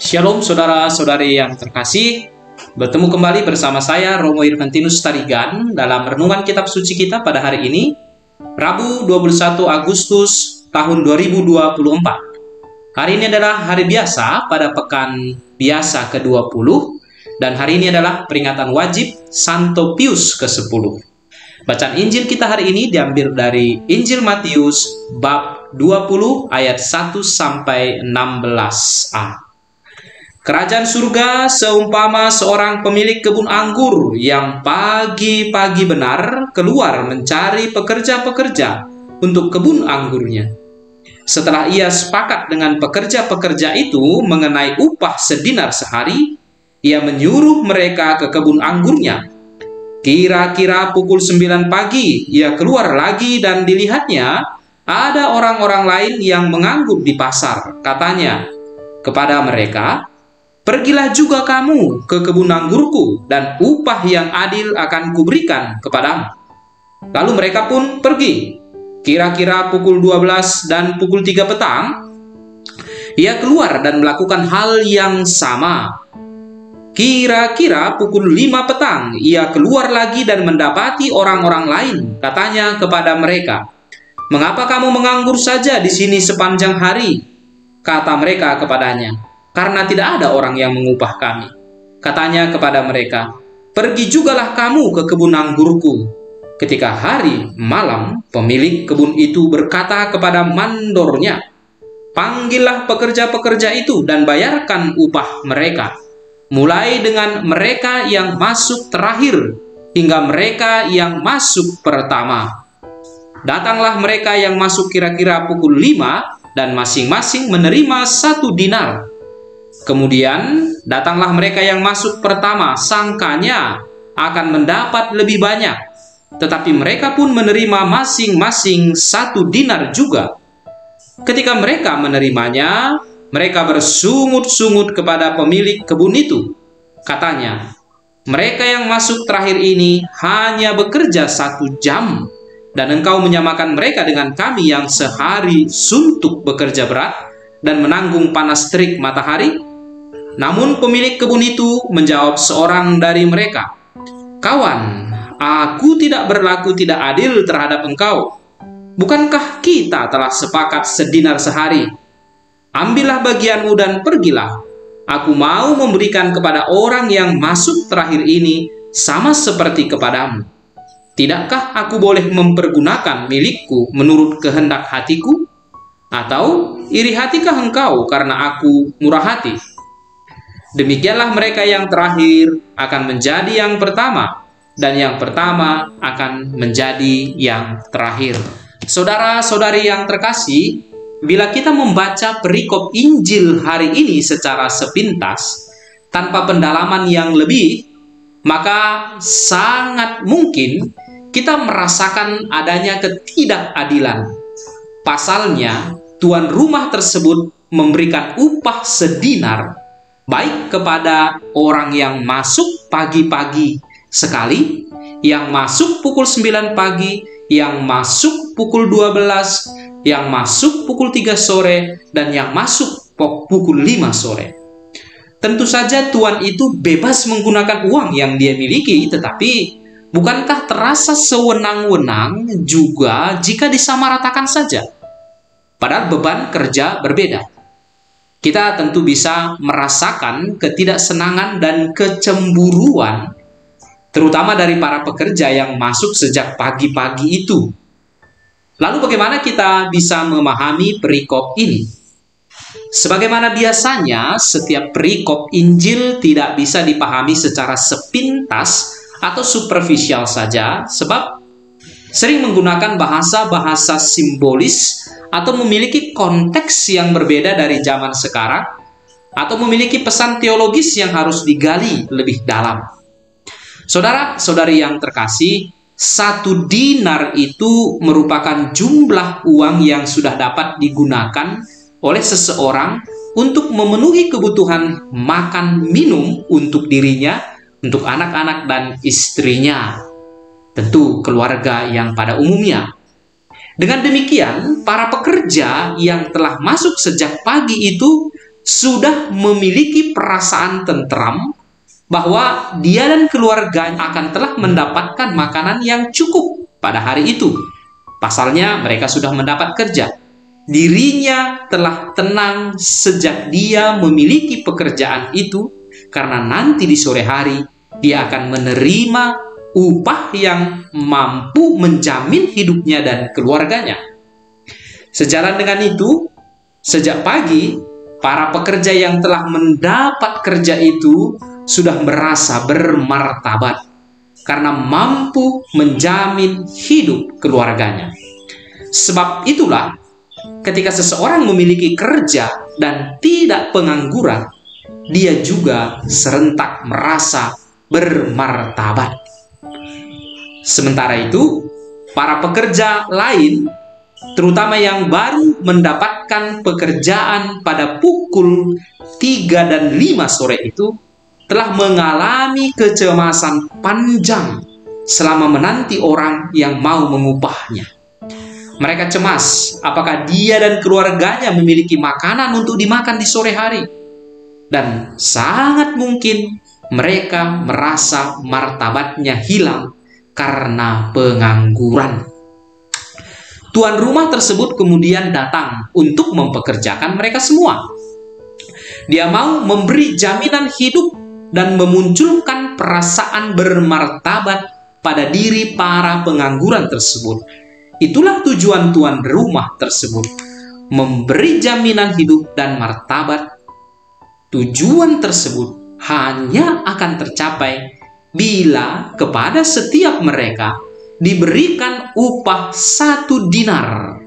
Shalom saudara-saudari yang terkasih, bertemu kembali bersama saya Romo Irvantinus Tarigan dalam renungan kitab suci kita pada hari ini, Rabu 21 Agustus tahun 2024. Hari ini adalah hari biasa pada pekan biasa ke-20 dan hari ini adalah peringatan wajib Santo Pius ke-10. Bacaan Injil kita hari ini diambil dari Injil Matius bab 20 ayat 1 sampai 16a. Kerajaan surga seumpama seorang pemilik kebun anggur yang pagi-pagi benar keluar mencari pekerja-pekerja untuk kebun anggurnya. Setelah ia sepakat dengan pekerja-pekerja itu mengenai upah sedinar sehari, ia menyuruh mereka ke kebun anggurnya. Kira-kira pukul 9 pagi, ia keluar lagi dan dilihatnya ada orang-orang lain yang menganggur di pasar. Katanya kepada mereka, "Pergilah juga kamu ke kebun anggurku, dan upah yang adil akan kuberikan kepadamu." Lalu mereka pun pergi. Kira-kira pukul 12 dan pukul 3 petang, ia keluar dan melakukan hal yang sama. Kira-kira pukul 5 petang, ia keluar lagi dan mendapati orang-orang lain. Katanya kepada mereka, "Mengapa kamu menganggur saja di sini sepanjang hari?" Kata mereka kepadanya, "Karena tidak ada orang yang mengupah kami." Katanya kepada mereka, "Pergi jugalah kamu ke kebun anggurku." Ketika hari malam, pemilik kebun itu berkata kepada mandornya, "Panggillah pekerja-pekerja itu dan bayarkan upah mereka, mulai dengan mereka yang masuk terakhir hingga mereka yang masuk pertama." Datanglah mereka yang masuk kira-kira pukul 5 dan masing-masing menerima 1 dinar. Kemudian datanglah mereka yang masuk pertama, sangkanya akan mendapat lebih banyak, tetapi mereka pun menerima masing-masing 1 dinar juga. Ketika mereka menerimanya, mereka bersungut-sungut kepada pemilik kebun itu. Katanya, "Mereka yang masuk terakhir ini hanya bekerja 1 jam, dan engkau menyamakan mereka dengan kami yang sehari suntuk bekerja berat dan menanggung panas terik matahari?" Namun pemilik kebun itu menjawab seorang dari mereka, "Kawan, aku tidak berlaku tidak adil terhadap engkau. Bukankah kita telah sepakat sedinar sehari? Ambillah bagianmu dan pergilah. Aku mau memberikan kepada orang yang masuk terakhir ini sama seperti kepadamu. Tidakkah aku boleh mempergunakan milikku menurut kehendak hatiku? Atau iri hatikah engkau karena aku murah hati?" Demikianlah mereka yang terakhir akan menjadi yang pertama, dan yang pertama akan menjadi yang terakhir. Saudara-saudari yang terkasih, bila kita membaca perikop Injil hari ini secara sepintas, tanpa pendalaman yang lebih, maka sangat mungkin kita merasakan adanya ketidakadilan. Pasalnya, tuan rumah tersebut memberikan upah sedinar baik kepada orang yang masuk pagi-pagi sekali, yang masuk pukul 9 pagi, yang masuk pukul 12, yang masuk pukul 3 sore, dan yang masuk pukul 5 sore. Tentu saja tuan itu bebas menggunakan uang yang dia miliki, tetapi bukankah terasa sewenang-wenang juga jika disamaratakan saja? Padahal beban kerja berbeda. Kita tentu bisa merasakan ketidaksenangan dan kecemburuan, terutama dari para pekerja yang masuk sejak pagi-pagi itu. Lalu bagaimana kita bisa memahami perikop ini? Sebagaimana biasanya, setiap perikop Injil tidak bisa dipahami secara sepintas atau superficial saja, sebab sering menggunakan bahasa-bahasa simbolis atau memiliki konteks yang berbeda dari zaman sekarang, atau memiliki pesan teologis yang harus digali lebih dalam. Saudara-saudari yang terkasih, 1 dinar itu merupakan jumlah uang yang sudah dapat digunakan oleh seseorang untuk memenuhi kebutuhan makan minum untuk dirinya, untuk anak-anak dan istrinya, tentu keluarga yang pada umumnya. Dengan demikian, para pekerja yang telah masuk sejak pagi itu sudah memiliki perasaan tentram bahwa dia dan keluarganya akan telah mendapatkan makanan yang cukup pada hari itu. Pasalnya, mereka sudah mendapat kerja. Dirinya telah tenang sejak dia memiliki pekerjaan itu, karena nanti di sore hari dia akan menerima upah yang mampu menjamin hidupnya dan keluarganya. Sejalan dengan itu, sejak pagi, para pekerja yang telah mendapat kerja itu sudah merasa bermartabat karena mampu menjamin hidup keluarganya. Sebab itulah, ketika seseorang memiliki kerja dan tidak pengangguran, dia juga serentak merasa bermartabat. Sementara itu, para pekerja lain, terutama yang baru mendapatkan pekerjaan pada pukul 3 dan 5 sore itu, telah mengalami kecemasan panjang selama menanti orang yang mau mengupahnya. Mereka cemas apakah dia dan keluarganya memiliki makanan untuk dimakan di sore hari. Dan sangat mungkin mereka merasa martabatnya hilang karena pengangguran. Tuan rumah tersebut kemudian datang untuk mempekerjakan mereka semua. Dia mau memberi jaminan hidup dan memunculkan perasaan bermartabat pada diri para pengangguran tersebut. Itulah tujuan tuan rumah tersebut, memberi jaminan hidup dan martabat. Tujuan tersebut hanya akan tercapai bila kepada setiap mereka diberikan upah 1 dinar.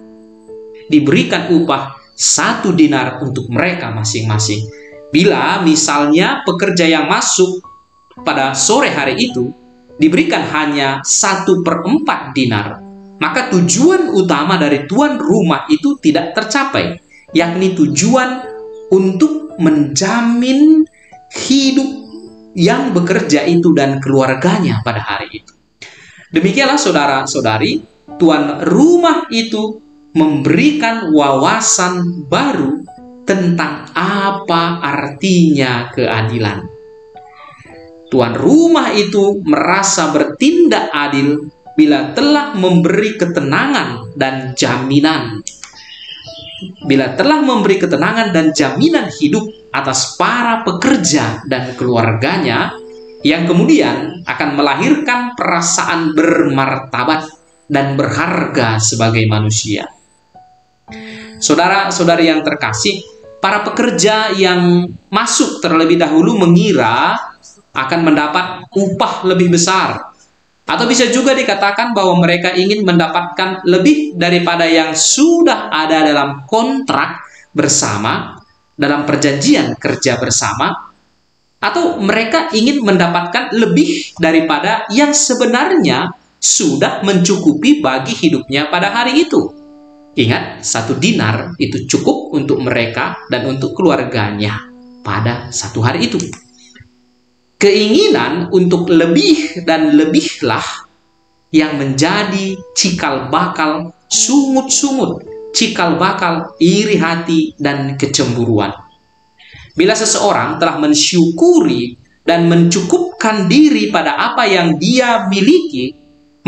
Diberikan upah 1 dinar untuk mereka masing-masing. Bila misalnya pekerja yang masuk pada sore hari itu diberikan hanya 1/4 dinar, maka tujuan utama dari tuan rumah itu tidak tercapai, yakni tujuan untuk menjamin hidup yang bekerja itu dan keluarganya pada hari itu. Demikianlah saudara-saudari, tuan rumah itu memberikan wawasan baru tentang apa artinya keadilan. Tuan rumah itu merasa bertindak adil bila telah memberi ketenangan dan jaminan. Bila telah memberi ketenangan dan jaminan hidup atas para pekerja dan keluarganya, yang kemudian akan melahirkan perasaan bermartabat dan berharga sebagai manusia. Saudara-saudari yang terkasih, para pekerja yang masuk terlebih dahulu mengira akan mendapat upah lebih besar. Atau bisa juga dikatakan bahwa mereka ingin mendapatkan lebih daripada yang sudah ada dalam kontrak bersama, dalam perjanjian kerja bersama. Atau mereka ingin mendapatkan lebih daripada yang sebenarnya sudah mencukupi bagi hidupnya pada hari itu. Ingat, 1 dinar itu cukup untuk mereka dan untuk keluarganya pada satu hari itu. Keinginan untuk lebih dan lebihlah yang menjadi cikal bakal sungut-sungut, cikal bakal iri hati dan kecemburuan. Bila seseorang telah mensyukuri dan mencukupkan diri pada apa yang dia miliki,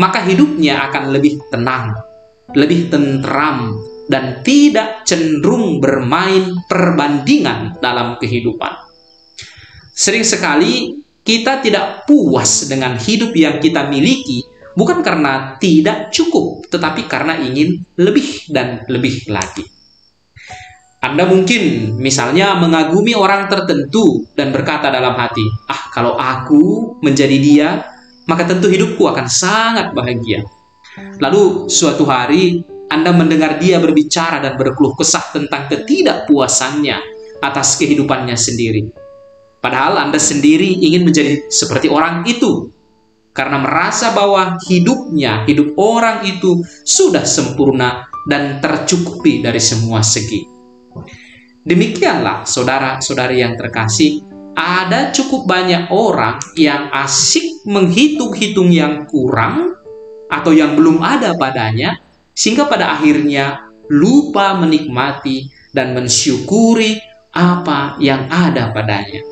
maka hidupnya akan lebih tenang, lebih tentram, dan tidak cenderung bermain perbandingan dalam kehidupan. Sering sekali kita tidak puas dengan hidup yang kita miliki, bukan karena tidak cukup, tetapi karena ingin lebih dan lebih lagi. Anda mungkin misalnya mengagumi orang tertentu dan berkata dalam hati, kalau aku menjadi dia, maka tentu hidupku akan sangat bahagia. Lalu suatu hari Anda mendengar dia berbicara dan berkeluh kesah tentang ketidakpuasannya atas kehidupannya sendiri. Padahal Anda sendiri ingin menjadi seperti orang itu, karena merasa bahwa hidupnya, hidup orang itu sudah sempurna dan tercukupi dari semua segi. Demikianlah saudara-saudari yang terkasih, ada cukup banyak orang yang asik menghitung-hitung yang kurang atau yang belum ada padanya, sehingga pada akhirnya lupa menikmati dan mensyukuri apa yang ada padanya.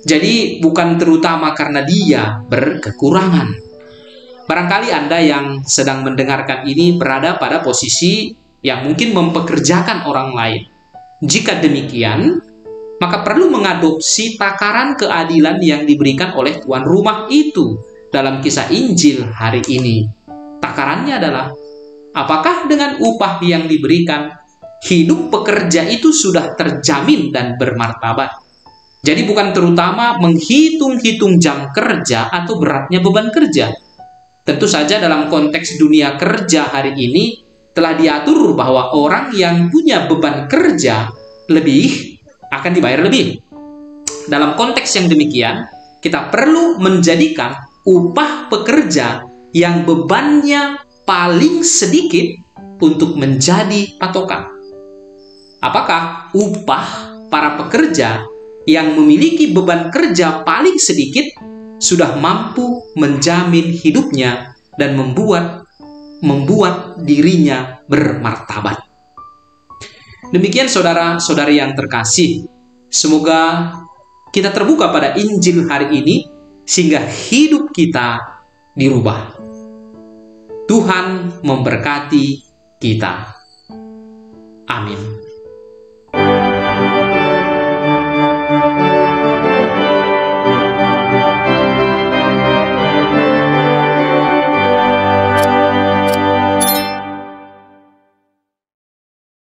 Jadi bukan terutama karena dia berkekurangan. Barangkali Anda yang sedang mendengarkan ini berada pada posisi yang mungkin mempekerjakan orang lain. Jika demikian, maka perlu mengadopsi takaran keadilan yang diberikan oleh tuan rumah itu dalam kisah Injil hari ini. Takarannya adalah, apakah dengan upah yang diberikan, hidup pekerja itu sudah terjamin dan bermartabat? Jadi bukan terutama menghitung-hitung jam kerja atau beratnya beban kerja. Tentu saja dalam konteks dunia kerja hari ini telah diatur bahwa orang yang punya beban kerja lebih akan dibayar lebih. Dalam konteks yang demikian, kita perlu menjadikan upah pekerja yang bebannya paling sedikit untuk menjadi patokan. Apakah upah para pekerja yang memiliki beban kerja paling sedikit sudah mampu menjamin hidupnya dan membuat dirinya bermartabat? Demikian saudara-saudari yang terkasih, semoga kita terbuka pada Injil hari ini sehingga hidup kita dirubah. Tuhan memberkati kita. Amin.